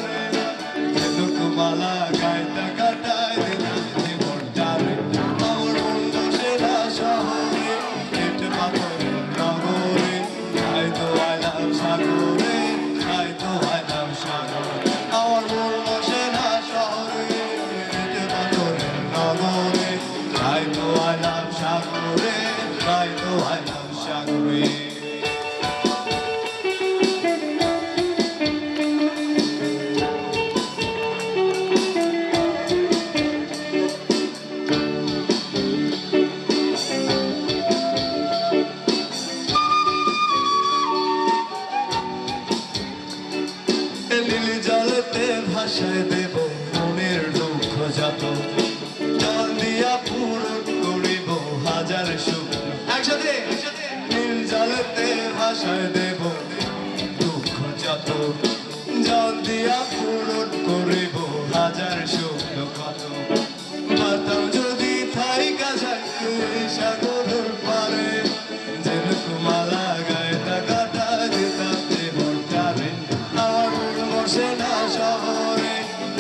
রে ঝিনুকমালা গাইতা কাটায় দিতাম জীবনটারে আমার মন বসে না শহরে ইট পাথরের নগরে তাই তো I love সাগরে তাই তো I love সাগরে আমার মন বসে না শহরে ইট পাথরের নগরে তাই তো I love সাগরে তাই তো I love সাগরে নীল জলেতে ভাসায় দেব মনের দুঃখ যত জল দিয়া পূরণ করিব হাজার সুখ একসাথে নীল জলেতে ভাসায় দেব দুঃখ যত জল দিয়া পূরণ করিব হাজার সুখ কত পাতাম যদি থাইকা যাইতে সাগরের পারে ঝিনুকমালা গাইতা কাটা দিতাম জীবনটারে আমার মন বসে না শহরে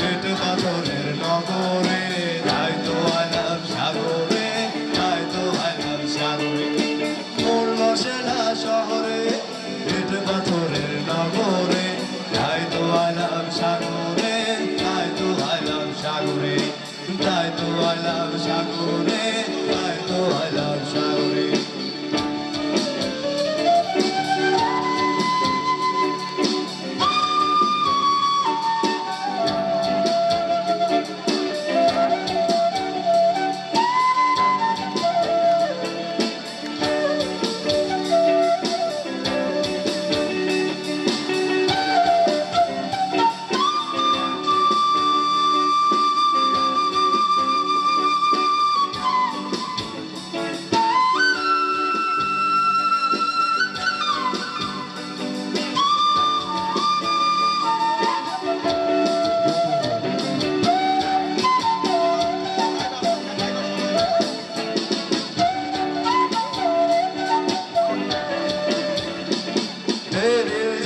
ইট পাথরের নগরে তাই তো I love সাগরে তাই তো I love সাগরে মন বসে না শহরে ইট পাথরের নগরে তাই তো I love সাগরে তাই তো I love সাগরে তাই তো I love সাগরে তাই তো I love সাগরে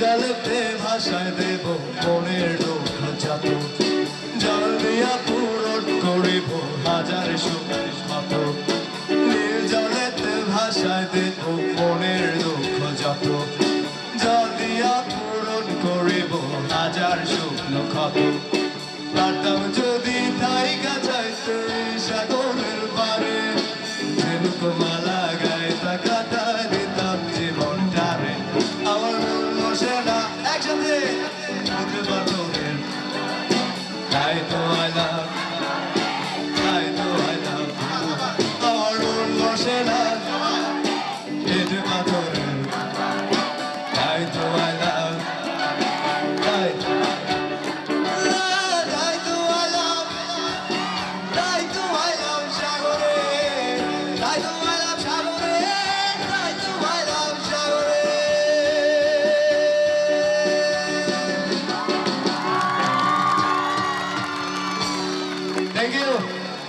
জলেতে ভাসায় দেব মনের দুঃখ যত জল দিয়া পূরণ করিব হাজার সুখ কত নীল জলেতে ভাসায় দেব মনের দুঃখ যত জল দিয়া পূরণ করিব হাজার সুখ কত পারতাম যদি থাইকা যাইতে সাগরের পারে ঝিনুকমালা গাইতা কাটা দিতাম জীবনটারে আমার মন বসে না একসাথে ইট পাথরের তাই তো